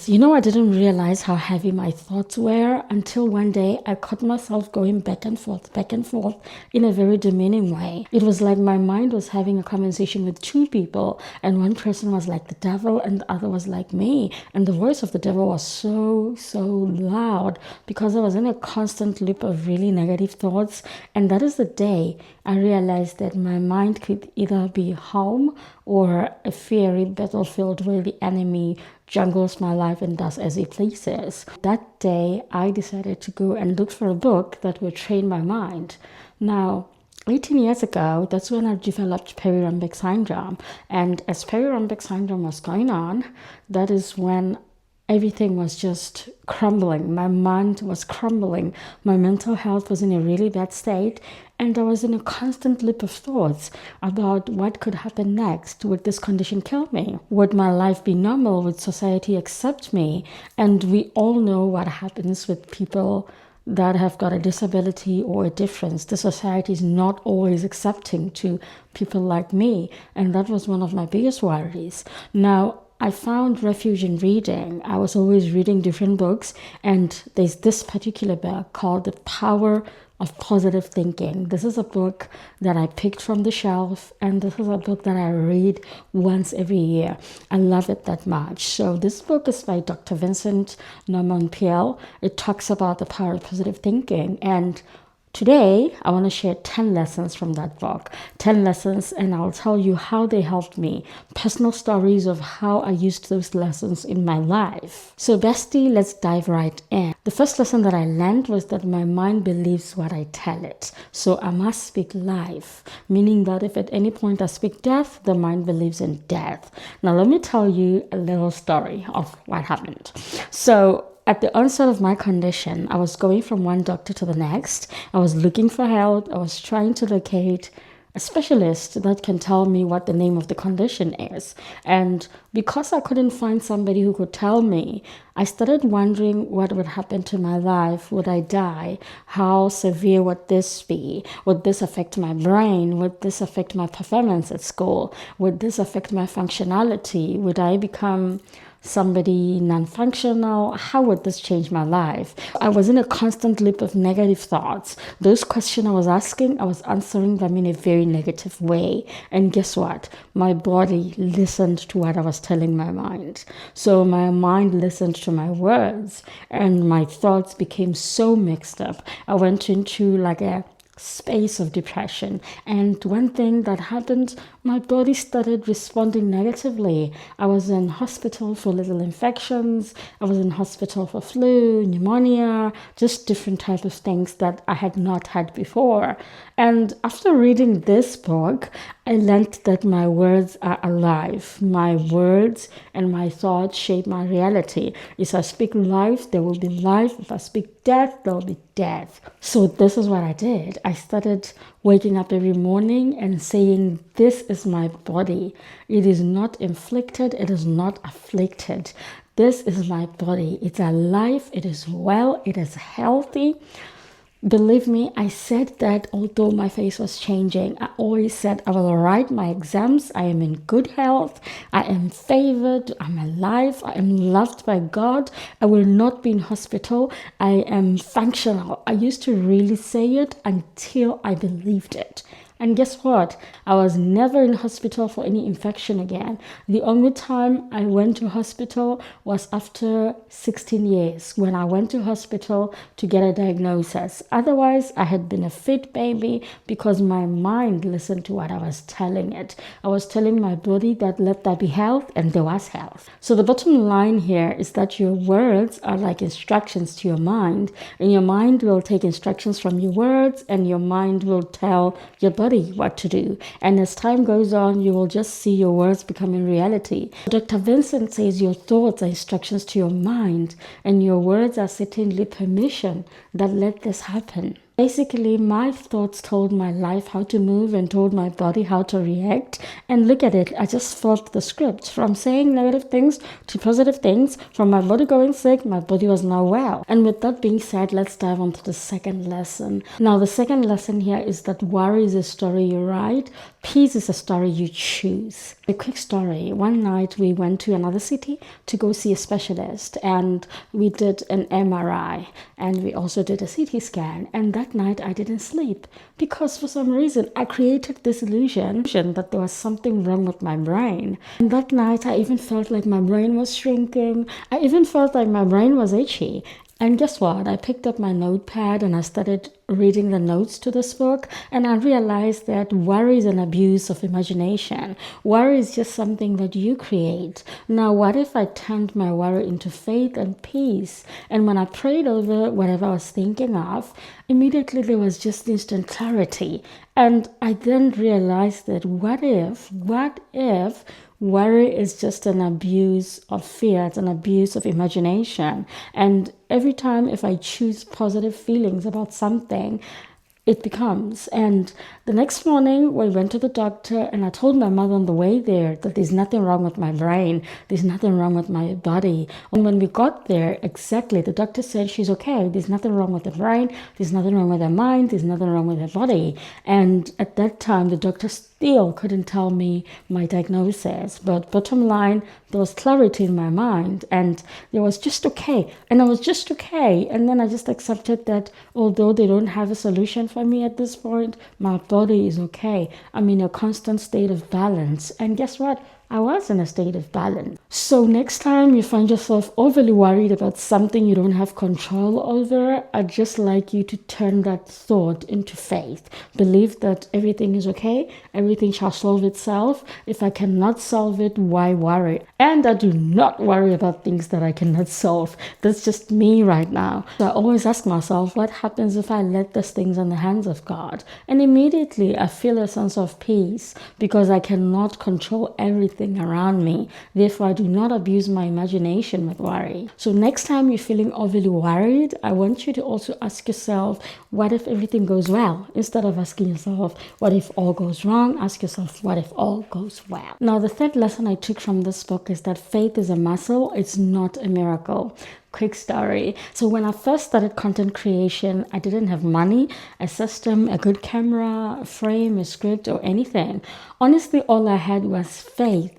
You know, I didn't realize how heavy my thoughts were until one day I caught myself going back and forth in a very demeaning way. It was like my mind was having a conversation with two people, and one person was like the devil, and the other was like me. And the voice of the devil was so loud because I was in a constant loop of really negative thoughts. And that is the day I realized that my mind could either be home or a fiery battlefield where the enemy jungles my life and does as he pleases. That day, I decided to go and look for a book that would train my mind. Now, 18 years ago, that's when I developed perirhombic syndrome. And as perirhombic syndrome was going on, that is when everything was just crumbling. My mind was crumbling. My mental health was in a really bad state. And I was in a constant loop of thoughts about what could happen next. Would this condition kill me? Would my life be normal? Would society accept me? And we all know what happens with people that have got a disability or a difference. The society is not always accepting to people like me. And that was one of my biggest worries. Now, I found refuge in reading. I was always reading different books, and there's this particular book called The Power of Positive Thinking. This is a book that I picked from the shelf, and this is a book that I read once every year. I love it that much. So this book is by Dr. Vincent. It talks about the power of positive thinking, and today, I want to share 10 lessons from that book. 10 lessons, and I'll tell you how they helped me. Personal stories of how I used those lessons in my life. So, Bestie, let's dive right in. The first lesson that I learned was that my mind believes what I tell it. So, I must speak life, meaning that if at any point I speak death, the mind believes in death. Now, let me tell you a little story of what happened. So, at the onset of my condition, I was going from one doctor to the next. I was looking for help. I was trying to locate a specialist that can tell me what the name of the condition is. And because I couldn't find somebody who could tell me, I started wondering what would happen to my life. Would I die? How severe would this be? Would this affect my brain? Would this affect my performance at school? Would this affect my functionality? Would I become somebody non-functional? How would this change my life? I was in a constant loop of negative thoughts. Those questions I was asking, I was answering them in a very negative way. And guess what? My body listened to what I was telling my mind. So my mind listened to my words, and my thoughts became so mixed up. I went into like a space of depression. And one thing that happened, my body started responding negatively. I was in hospital for little infections. I was in hospital for flu, pneumonia, just different type of things that I had not had before. And after reading this book, I learned that my words are alive. My words and my thoughts shape my reality. If I speak life, there will be life. If I speak death, there will be death. So this is what I did. I started waking up every morning and saying, this is my body. It is not inflicted. It is not afflicted. This is my body. It's alive. It is well. It is healthy. Believe me, I said that although my face was changing, I always said I will write my exams. I am in good health. I am favored. I'm alive. I am loved by God. I will not be in hospital. I am functional. I used to really say it until I believed it. And guess what? I was never in hospital for any infection again. The only time I went to hospital was after 16 years when I went to hospital to get a diagnosis. Otherwise, I had been a fit baby because my mind listened to what I was telling it. I was telling my body that let there be health, and there was health. So the bottom line here is that your words are like instructions to your mind, and your mind will take instructions from your words, and your mind will tell your body what to do. And as time goes on, you will just see your words becoming reality. Dr. Vincent says your thoughts are instructions to your mind, and your words are certainly permission that let this happen. Basically, my thoughts told my life how to move and told my body how to react. And look at it, I just flipped the script from saying negative things to positive things. From my body going sick, my body was now well. And with that being said, let's dive on to the second lesson. Now, the second lesson here is that worry is a story you write, peace is a story you choose. A quick story. One night we went to another city to go see a specialist, and we did an MRI, and we also did a CT scan. And that night I didn't sleep because for some reason I created this illusion that there was something wrong with my brain. And that night I even felt like my brain was shrinking. I even felt like my brain was itchy. And guess what? I picked up my notepad and I started reading the notes to this book, and I realized that worry is an abuse of imagination. Worry is just something that you create. Now, what if I turned my worry into faith and peace? And when I prayed over whatever I was thinking of, immediately there was just instant clarity. And I then realized that what if worry is just an abuse of fear, it's an abuse of imagination. And every time if I choose positive feelings about something, it becomes. And the next morning we went to the doctor, and I told my mother on the way there that there's nothing wrong with my brain, there's nothing wrong with my body. And when we got there, exactly, the doctor said she's okay, there's nothing wrong with the brain, there's nothing wrong with her mind, there's nothing wrong with her body. And at that time the doctor still couldn't tell me my diagnosis, but bottom line, there was clarity in my mind, and it was just okay, and I was just okay. And then I just accepted that although they don't have a solution for me at this point, my body is okay. I'm in a constant state of balance. And guess what? I was in a state of balance. So next time you find yourself overly worried about something you don't have control over, I'd just like you to turn that thought into faith. Believe that everything is okay, everything shall solve itself. If I cannot solve it, why worry? And I do not worry about things that I cannot solve. That's just me right now. So I always ask myself, what happens if I let these things in the hands of God? And immediately I feel a sense of peace because I cannot control everything around me. Therefore, I do not abuse my imagination with worry. So next time you're feeling overly worried, I want you to also ask yourself, what if everything goes well? Instead of asking yourself, what if all goes wrong? Ask yourself, what if all goes well? Now, the third lesson I took from this book is that faith is a muscle, it's not a miracle. Quick story. So when I first started content creation, I didn't have money, a system, a good camera, a frame, a script, or anything. Honestly, all I had was faith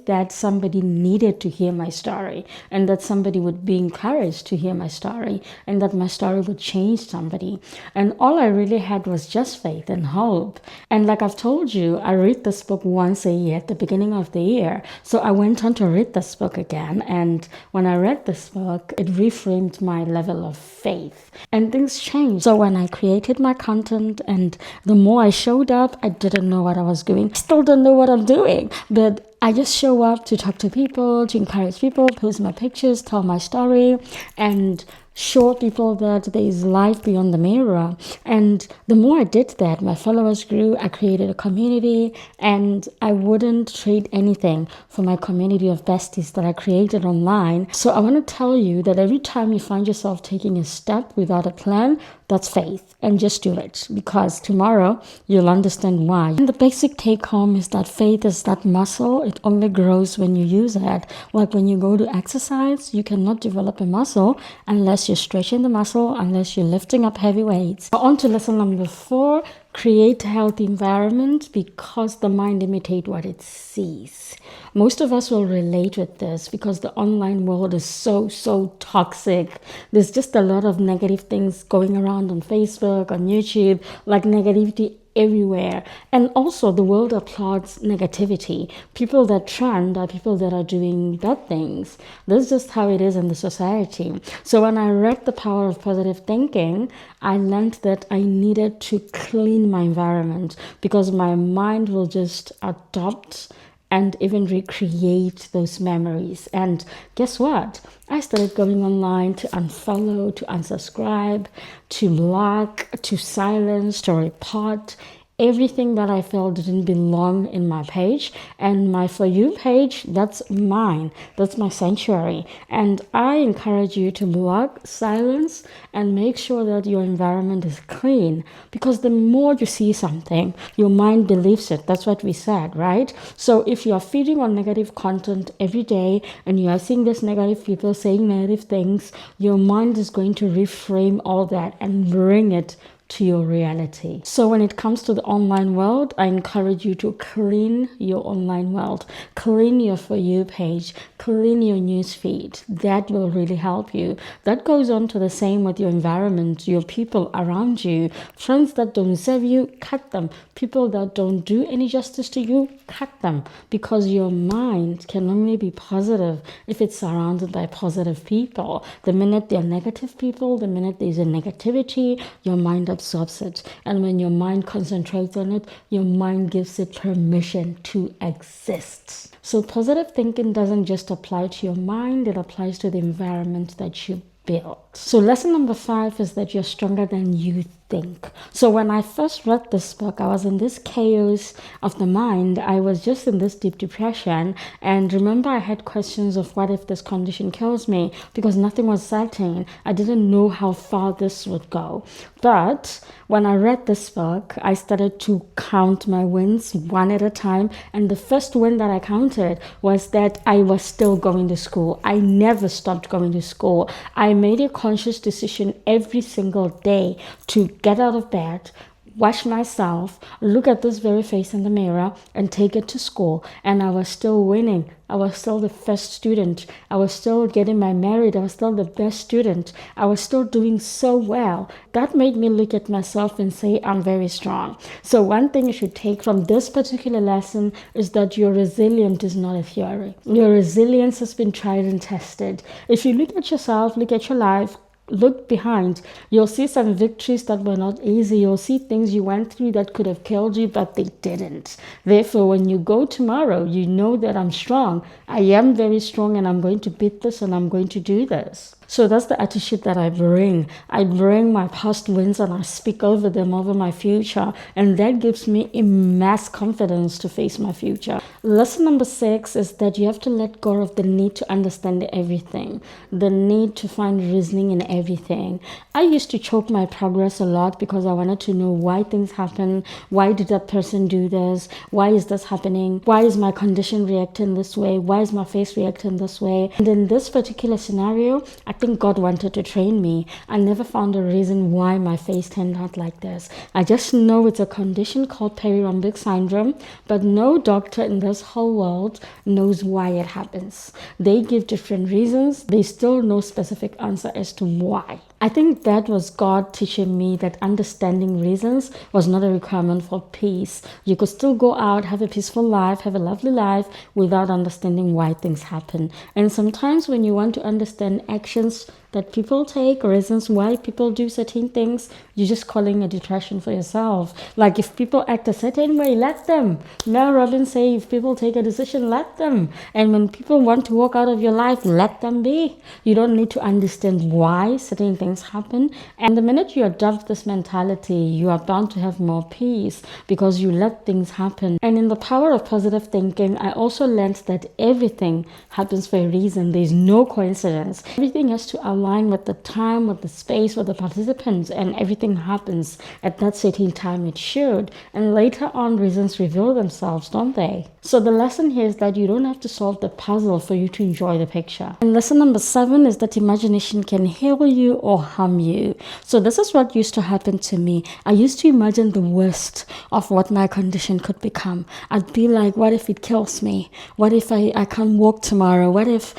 that somebody needed to hear my story, and that somebody would be encouraged to hear my story, and that my story would change somebody. And all I really had was just faith and hope. And like I've told you, I read this book once a year at the beginning of the year. So I went on to read this book again, and when I read this book, it reframed my level of faith, and things changed. So when I created my content, and the more I showed up, I didn't know what I was doing. Still don't know what I'm doing, but I just show up to talk to people, to encourage people, post my pictures, tell my story, and show people that there is life beyond the mirror. And the more I did that, my followers grew. I created a community, and I wouldn't trade anything for my community of besties that I created online. So I want to tell you that every time you find yourself taking a step without a plan, that's faith, and just do it, because tomorrow you'll understand why. And the basic take home is that faith is that muscle. It only grows when you use it. Like when you go to exercise, you cannot develop a muscle unless you're stretching the muscle, unless you're lifting up heavy weights. On to lesson number 4. Create a healthy environment because the mind imitates what it sees. Most of us will relate with this because the online world is so toxic. There's just a lot of negative things going around on Facebook, on YouTube, like negativity everywhere. And also the world applauds negativity. People that trend are people that are doing bad things. That's just how it is in the society. So when I read The Power of Positive Thinking, I learned that I needed to clean my environment because my mind will just adopt and even recreate those memories. And guess what? I started going online to unfollow, to unsubscribe, to block, to silence, to report Everything that I felt didn't belong in my page, and my For You page, that's mine. That's my sanctuary. And I encourage you to block, silence, and make sure that your environment is clean, because the more you see something, your mind believes it. That's what we said, right? So if you are feeding on negative content every day and you are seeing these negative people saying negative things, your mind is going to reframe all that and bring it to your reality. So when it comes to the online world, I encourage you to clean your online world, clean your For You page, clean your news feed. That will really help you. That goes on to the same with your environment, your people around you. Friends that don't serve you, cut them. People that don't do any justice to you, cut them, because your mind can only be positive if it's surrounded by positive people. The minute they're negative people, the minute there's a negativity, your mind absorbs it. And when your mind concentrates on it, your mind gives it permission to exist. So positive thinking doesn't just apply to your mind, it applies to the environment that you build. So lesson number 5 is that you're stronger than you think. So when I first read this book, I was in this chaos of the mind. I was just in this deep depression. And remember, I had questions of what if this condition kills me, because nothing was certain. I didn't know how far this would go. But when I read this book, I started to count my wins one at a time. And the first win that I counted was that I was still going to school. I never stopped going to school. I made a conscious decision every single day to get out of bed, wash myself, look at this very face in the mirror, and take it to school. And I was still winning. I was still the first student. I was still getting my merit. I was still the best student. I was still doing so well. That made me look at myself and say, I'm very strong. So one thing you should take from this particular lesson is that your resilience is not a theory. Your resilience has been tried and tested. If you look at yourself, look at your life, look behind, you'll see some victories that were not easy. You'll see things you went through that could have killed you, but they didn't. Therefore, when you go tomorrow, you know that I'm strong. I am very strong, and I'm going to beat this, and I'm going to do this. So that's the attitude that I bring. I bring my past wins and I speak over them, over my future. And that gives me immense confidence to face my future. Lesson number 6 is that you have to let go of the need to understand everything, the need to find reasoning in everything. I used to choke my progress a lot because I wanted to know why things happen. Why did that person do this? Why is this happening? Why is my condition reacting this way? Why is my face reacting this way? And in this particular scenario, I think God wanted to train me. I never found a reason why my face turned out like this. I just know it's a condition called perirhombic syndrome, but no doctor in this whole world knows why it happens. They give different reasons. They still no specific answer as to why. I think that was God teaching me that understanding reasons was not a requirement for peace. You could still go out, have a peaceful life, have a lovely life without understanding why things happen. And sometimes when you want to understand actions that people take, reasons why people do certain things, you're just calling a depression for yourself. Like if people act a certain way, let them. Mel Robbins say if people take a decision, let them. And when people want to walk out of your life, let them be. You don't need to understand why certain things happen. And the minute you adopt this mentality, you are bound to have more peace because you let things happen. And in the power of positive thinking, I also learned that everything happens for a reason. There's no coincidence. Everything has to align with the time, with the space, with the participants, and everything happens at that certain time it should. And later on, reasons reveal themselves, don't they? So the lesson here is that you don't have to solve the puzzle for you to enjoy the picture. And lesson number 7 is that imagination can heal you or harm you. So this is what used to happen to me. I used to imagine the worst of what my condition could become. I'd be like, what if it kills me? What if I can't walk tomorrow? What if?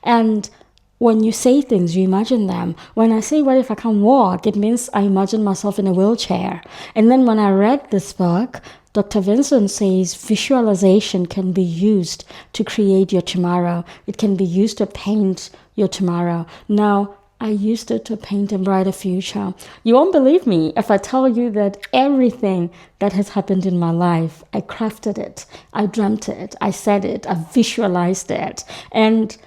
And when you say things, you imagine them. When I say, what if I can't walk? It means I imagine myself in a wheelchair. And then when I read this book, Dr. Vincent says visualization can be used to create your tomorrow. It can be used to paint your tomorrow. Now, I used it to paint a brighter future. You won't believe me if I tell you that everything that has happened in my life, I crafted it, I dreamt it, I said it, I visualized it. And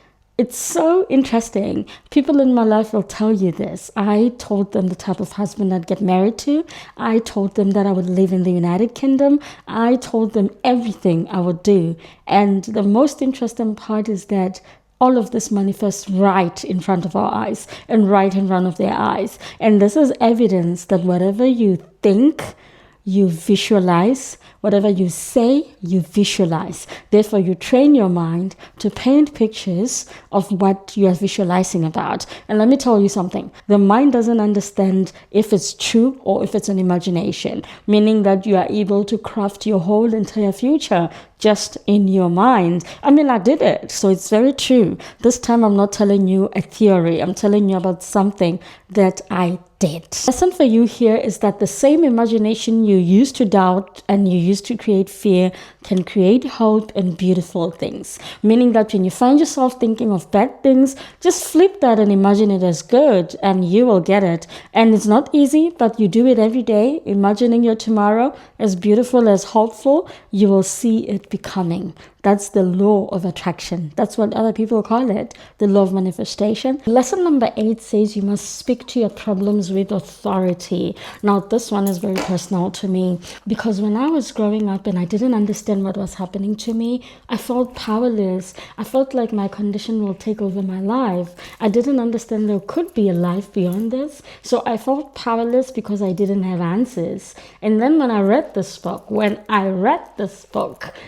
It's so interesting. People in my life will tell you this. I told them the type of husband I'd get married to. I told them that I would live in the United Kingdom. I told them everything I would do. And the most interesting part is that all of this manifests right in front of our eyes and right in front of their eyes. And this is evidence that whatever you think, you visualize. Whatever you say, you visualize. Therefore, you train your mind to paint pictures of what you are visualizing about. And let me tell you something. The mind doesn't understand if it's true or if it's an imagination, meaning that you are able to craft your whole entire future just in your mind. I mean, I did it, so it's very true. This time, I'm not telling you a theory. I'm telling you about something that I did. The lesson for you here is that the same imagination you use to doubt and you use to create fear can create hope and beautiful things. Meaning that when you find yourself thinking of bad things, just flip that and imagine it as good and you will get it. And it's not easy, but you do it every day, imagining your tomorrow as beautiful, as hopeful, you will see it becoming. That's the law of attraction. That's what other people call it, the law of manifestation. Lesson number 8 says you must speak to your problems with authority. Now, this one is very personal to me because when I was growing up and I didn't understand what was happening to me, I felt powerless. I felt like my condition will take over my life. I didn't understand there could be a life beyond this. So I felt powerless because I didn't have answers. And then when I read this book,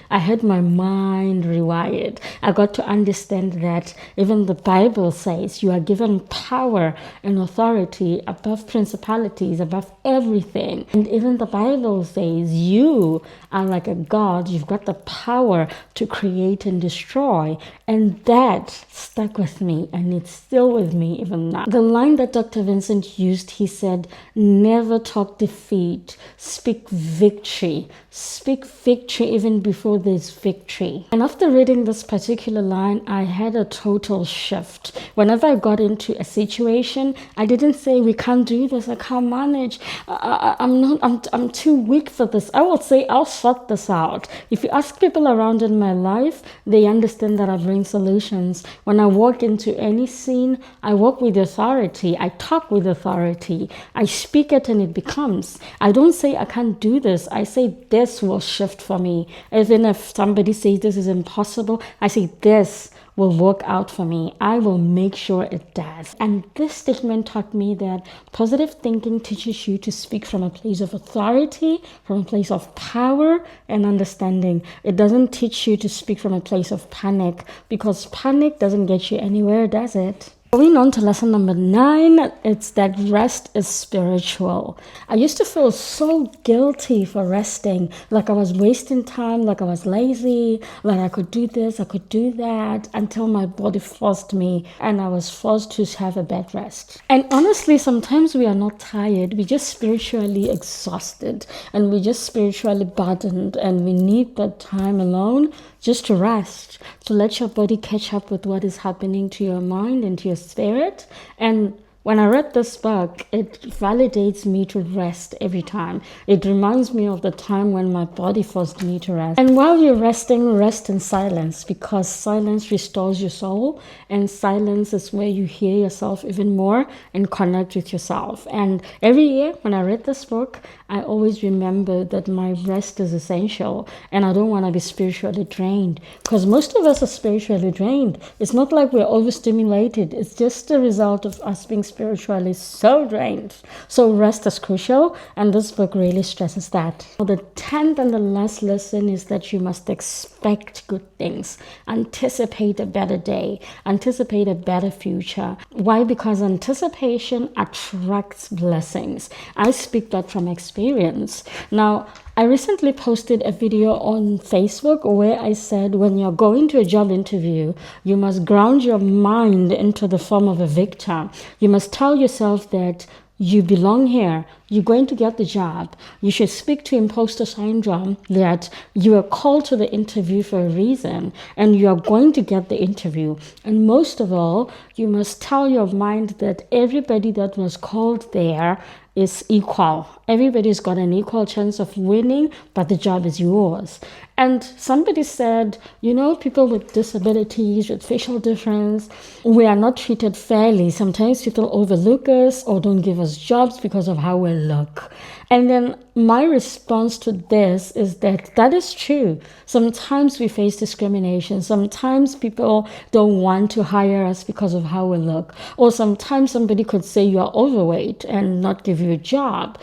I had my mind rewired. I got to understand that even the Bible says you are given power and authority above principalities, above everything. And even the Bible says you are like a God. You've got the power to create and destroy. And that stuck with me, and it's still with me even now. The line that Dr. Vincent used, he said, never talk defeat, speak victory. Speak victory even before there's victory. And after reading this particular line, I had a total shift. Whenever I got into a situation, I didn't say, we can't do this, I can't manage, I'm too weak for this. I will say, I'll sort this out. If you ask people around in my life, they understand that I bring solutions. When I walk into any scene, I walk with authority. I talk with authority. I speak it and it becomes. I don't say I can't do this. I say this will shift for me. Even if somebody says this is impossible, I say this will work out for me. I will make sure it does. And this statement taught me that positive thinking teaches you to speak from a place of authority, from a place of power and understanding. It doesn't teach you to speak from a place of panic, because panic doesn't get you anywhere, does it? Going on to lesson number 9, it's that rest is spiritual. I used to feel so guilty for resting, like I was wasting time, like I was lazy, like I could do this, I could do that, until my body forced me and I was forced to have a bed rest. And honestly, sometimes we are not tired, we're just spiritually exhausted and we're just spiritually burdened, and we need that time alone just to rest, to let your body catch up with what is happening to your mind and to your spirit. And when I read this book, it validates me to rest every time. It reminds me of the time when my body forced me to rest. And while you're resting, rest in silence, because silence restores your soul, and silence is where you hear yourself even more and connect with yourself. And every year when I read this book, I always remember that my rest is essential, and I don't want to be spiritually drained, because most of us are spiritually drained. It's not like we're overstimulated. It's just a result of us being spiritually so drained. So rest is crucial, and this book really stresses that. The 10th and the last lesson is that you must expect good things. Anticipate a better day. Anticipate a better future. Why? Because anticipation attracts blessings. I speak that from experience. Now, I recently posted a video on Facebook where I said when you're going to a job interview, you must ground your mind into the form of a victor. You must tell yourself that you belong here. You're going to get the job. You should speak to imposter syndrome, that you are called to the interview for a reason and you are going to get the interview. And most of all, you must tell your mind that everybody that was called there is equal. Everybody's got an equal chance of winning, but the job is yours. And somebody said, people with disabilities, with facial difference, we are not treated fairly. Sometimes people overlook us or don't give us jobs because of how we look. And then my response to this is that is true. Sometimes we face discrimination. Sometimes people don't want to hire us because of how we look. Or sometimes somebody could say you are overweight and not give you a job.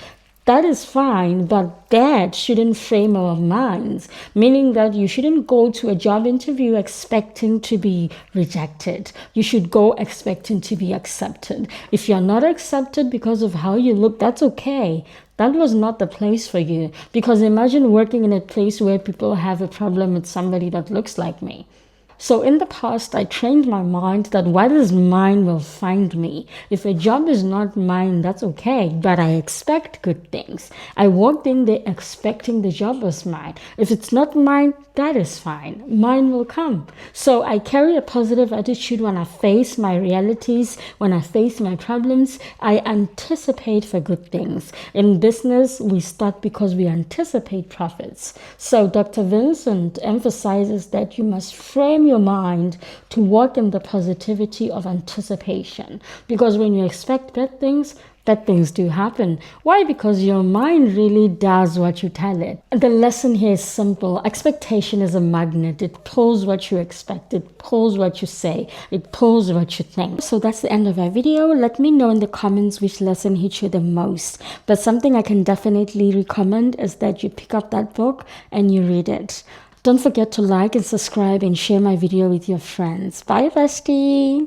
That is fine, but that shouldn't frame our minds, meaning that you shouldn't go to a job interview expecting to be rejected. You should go expecting to be accepted. If you're not accepted because of how you look, that's okay. That was not the place for you. Because imagine working in a place where people have a problem with somebody that looks like me. So in the past, I trained my mind that what is mine will find me. If a job is not mine, that's okay, but I expect good things. I walked in there expecting the job was mine. If it's not mine, that is fine. Mine will come. So I carry a positive attitude when I face my realities, when I face my problems. I anticipate for good things. In business, we start because we anticipate profits. So Dr. Vincent emphasizes that you must frame your mind to work in the positivity of anticipation, because when you expect bad things do happen. Why? Because your mind really does what you tell it. The lesson here is simple. Expectation is a magnet. It pulls what you expect. It pulls what you say. It pulls what you think. So that's the end of our video. Let me know in the comments which lesson hit you the most. But something I can definitely recommend is that you pick up that book and you read it. Don't forget to like and subscribe and share my video with your friends. Bye, Bestie.